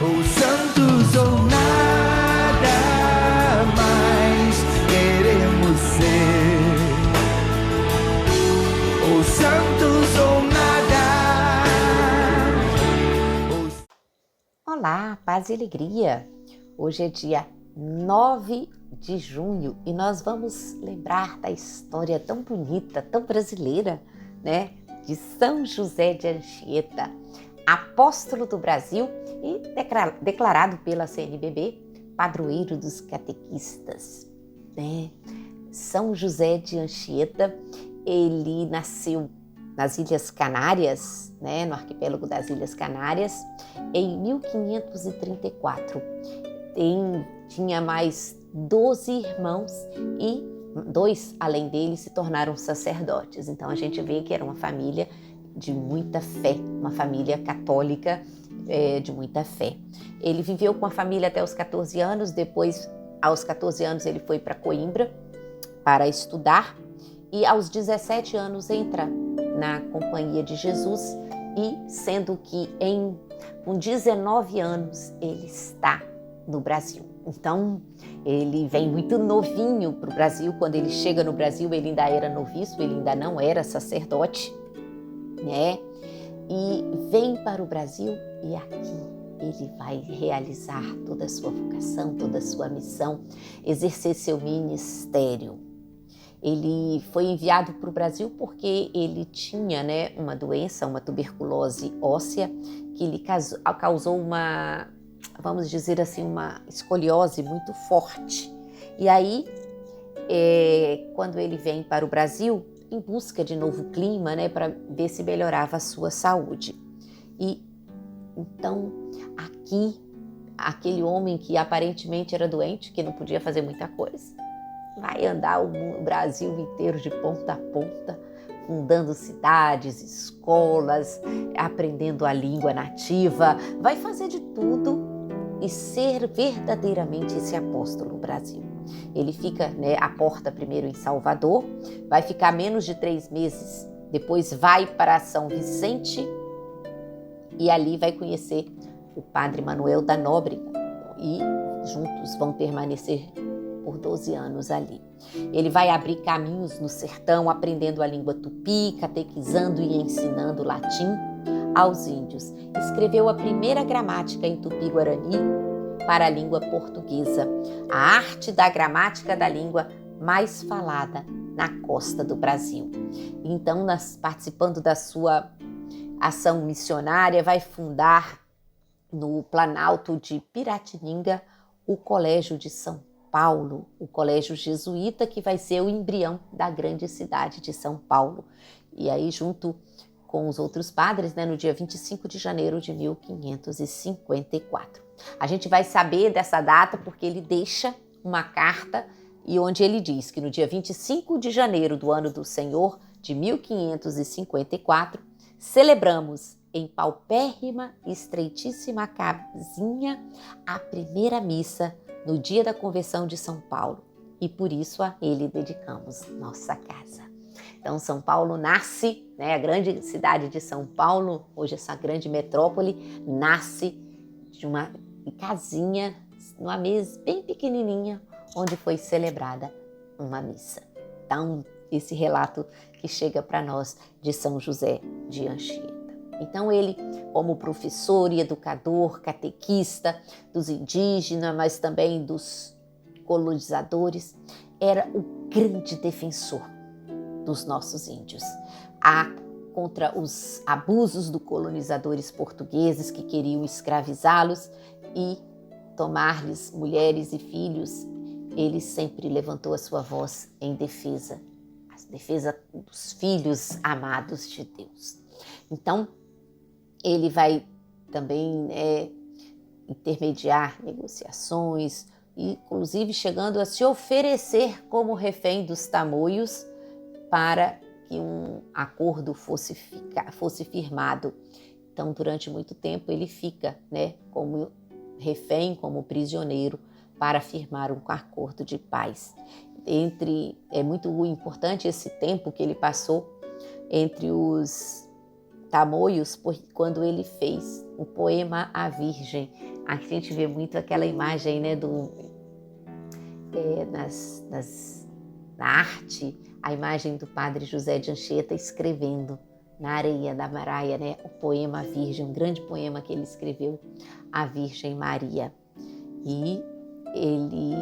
ou santos ou nada mais queremos ser, ou santos ou nada. Olá, paz e alegria! Hoje é dia 9 de junho e nós vamos lembrar da história tão bonita, tão brasileira, né? De São José de Anchieta, apóstolo do Brasil e declarado pela CNBB, padroeiro dos catequistas, né? São José de Anchieta, ele nasceu nas Ilhas Canárias, né, no arquipélago das Ilhas Canárias, em 1534. Tinha mais 12 irmãos e 2, além dele, se tornaram sacerdotes. Então a gente vê que era uma família de muita fé, uma família católica de muita fé. Ele viveu com a família até os 14 anos, depois, aos 14 anos, ele foi para Coimbra para estudar e aos 17 anos entra na Companhia de Jesus e sendo que com 19 anos ele está no Brasil. Então ele vem muito novinho para o Brasil. Quando ele chega no Brasil ele ainda era noviço, ele ainda não era sacerdote, né? E vem para o Brasil e aqui ele vai realizar toda a sua vocação, toda a sua missão, exercer seu ministério. Ele foi enviado para o Brasil porque ele tinha, né, uma doença, uma tuberculose óssea, que lhe causou uma, vamos dizer assim, uma escoliose muito forte. E aí, quando ele vem para o Brasil, em busca de novo clima, né, para ver se melhorava a sua saúde. E então, aqui, aquele homem que aparentemente era doente, que não podia fazer muita coisa, vai andar o Brasil inteiro de ponta a ponta, fundando cidades, escolas, aprendendo a língua nativa, vai fazer de tudo e ser verdadeiramente esse apóstolo no Brasil. Ele fica, né, à porta primeiro em Salvador, vai ficar menos de 3 meses, depois vai para São Vicente e ali vai conhecer o padre Manuel da Nóbrega e juntos vão permanecer por 12 anos ali. Ele vai abrir caminhos no sertão, aprendendo a língua tupi, catequizando e ensinando latim aos índios. Escreveu a primeira gramática em tupi-guarani para a língua portuguesa, a arte da gramática da língua mais falada na costa do Brasil. Então, participando da sua ação missionária, vai fundar no Planalto de Piratininga o Colégio de São Paulo, o colégio jesuíta, que vai ser o embrião da grande cidade de São Paulo. E aí, junto com os outros padres, né, no dia 25 de janeiro de 1554. A gente vai saber dessa data porque ele deixa uma carta e onde ele diz que no dia 25 de janeiro do ano do Senhor de 1554, celebramos em paupérrima e estreitíssima casinha a primeira missa no dia da conversão de São Paulo, e por isso a ele dedicamos nossa casa. Então São Paulo nasce, né, a grande cidade de São Paulo, hoje essa grande metrópole, nasce de uma casinha, numa mesa bem pequenininha, onde foi celebrada uma missa. Então esse relato que chega para nós de São José de Anchieta. Então ele, como professor e educador, catequista dos indígenas, mas também dos colonizadores, era o grande defensor dos nossos índios. Contra os abusos dos colonizadores portugueses que queriam escravizá-los e tomar-lhes mulheres e filhos, ele sempre levantou a sua voz em defesa dos filhos amados de Deus. Então, ele vai também intermediar negociações, inclusive chegando a se oferecer como refém dos tamoios para que um acordo fosse firmado. Então, durante muito tempo, ele fica, né, como refém, como prisioneiro, para firmar um acordo de paz. É muito importante esse tempo que ele passou entre os tamoios, quando ele fez o poema A Virgem, A gente vê muito aquela imagem, né, na arte, a imagem do padre José de Anchieta escrevendo na areia da Maraia, né, o poema Virgem, um grande poema que ele escreveu, a Virgem Maria. E ele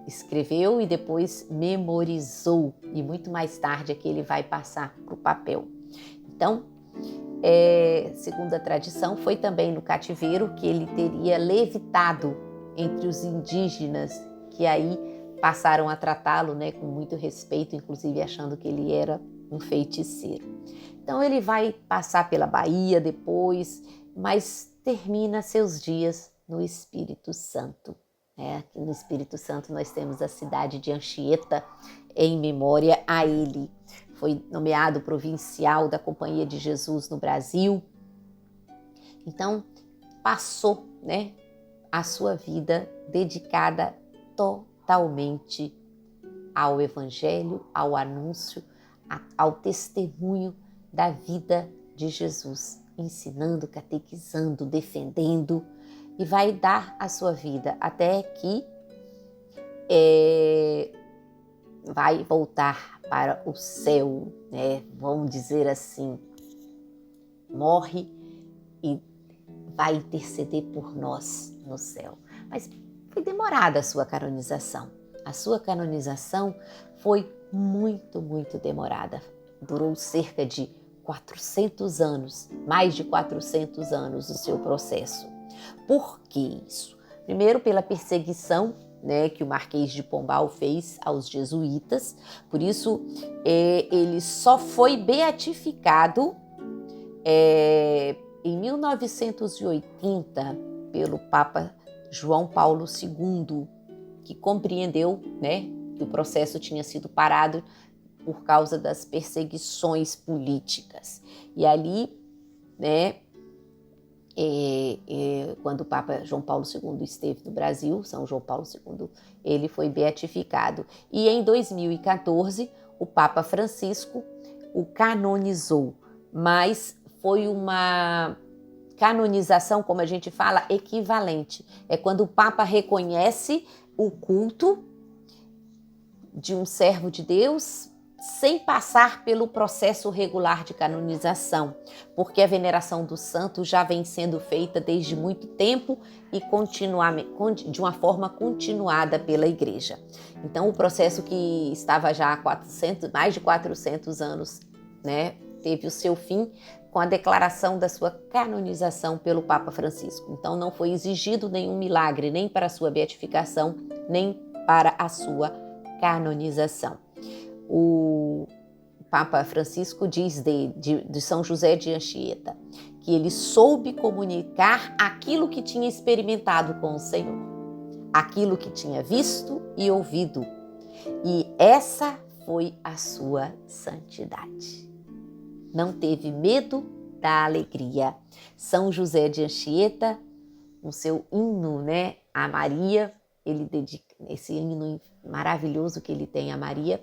escreveu e depois memorizou, e muito mais tarde é que ele vai passar para o papel. Então, segundo a tradição, foi também no cativeiro que ele teria levitado entre os indígenas, que aí passaram a tratá-lo, né, com muito respeito, inclusive achando que ele era um feiticeiro. Então ele vai passar pela Bahia depois, mas termina seus dias no Espírito Santo. Aqui no Espírito Santo nós temos a cidade de Anchieta em memória a ele. Foi nomeado provincial da Companhia de Jesus no Brasil. Então passou, né, a sua vida dedicada totalmente ao Evangelho, ao anúncio, ao testemunho da vida de Jesus, ensinando, catequizando, defendendo, e vai dar a sua vida até que vai voltar para o céu, né? Vamos dizer assim, morre e vai interceder por nós no céu. Mas foi demorada a sua canonização. A sua canonização foi muito, muito demorada. Durou cerca de 400 anos, mais de 400 anos o seu processo. Por que isso? Primeiro, pela perseguição, né, que o Marquês de Pombal fez aos jesuítas. Por isso, ele só foi beatificado em 1980 pelo Papa João Paulo II, que compreendeu, né, que o processo tinha sido parado por causa das perseguições políticas. E ali, né, quando o Papa João Paulo II esteve no Brasil, São João Paulo II, ele foi beatificado. E em 2014, o Papa Francisco o canonizou, mas foi uma canonização, como a gente fala, equivalente. É quando o Papa reconhece o culto de um servo de Deus sem passar pelo processo regular de canonização, porque a veneração do santo já vem sendo feita desde muito tempo e de uma forma continuada pela Igreja. Então, o processo que estava já há mais de 400 anos, né, teve o seu fim com a declaração da sua canonização pelo Papa Francisco. Então, não foi exigido nenhum milagre, nem para a sua beatificação, nem para a sua canonização. O Papa Francisco diz de São José de Anchieta que ele soube comunicar aquilo que tinha experimentado com o Senhor, aquilo que tinha visto e ouvido. E essa foi a sua santidade. Não teve medo da alegria. São José de Anchieta, no seu hino, né, a Maria, ele dedica esse hino maravilhoso que ele tem a Maria,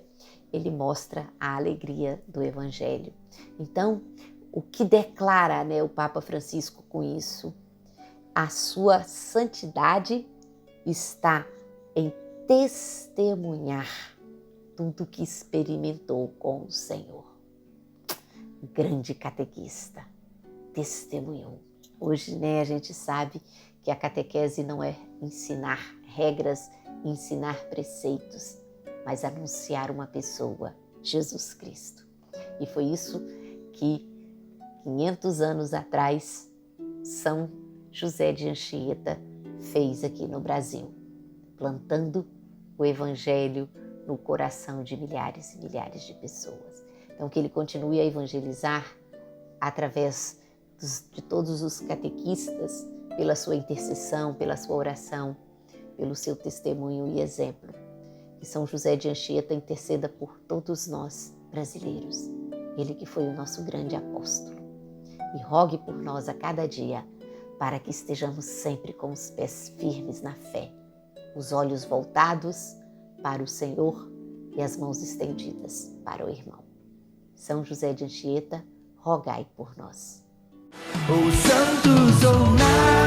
ele mostra a alegria do Evangelho. Então, o que declara, né, o Papa Francisco com isso? A sua santidade está em testemunhar tudo que experimentou com o Senhor. Grande catequista, testemunhou. Hoje, né, a gente sabe que a catequese não é ensinar regras, ensinar preceitos, mas anunciar uma pessoa, Jesus Cristo. E foi isso que 500 anos atrás São José de Anchieta fez aqui no Brasil, plantando o Evangelho no coração de milhares e milhares de pessoas. Então, que ele continue a evangelizar através de todos os catequistas, pela sua intercessão, pela sua oração, pelo seu testemunho e exemplo. Que São José de Anchieta interceda por todos nós, brasileiros. Ele que foi o nosso grande apóstolo. E rogue por nós a cada dia, para que estejamos sempre com os pés firmes na fé, os olhos voltados para o Senhor e as mãos estendidas para o irmão. São José de Anchieta, rogai por nós. Os santos ou nada.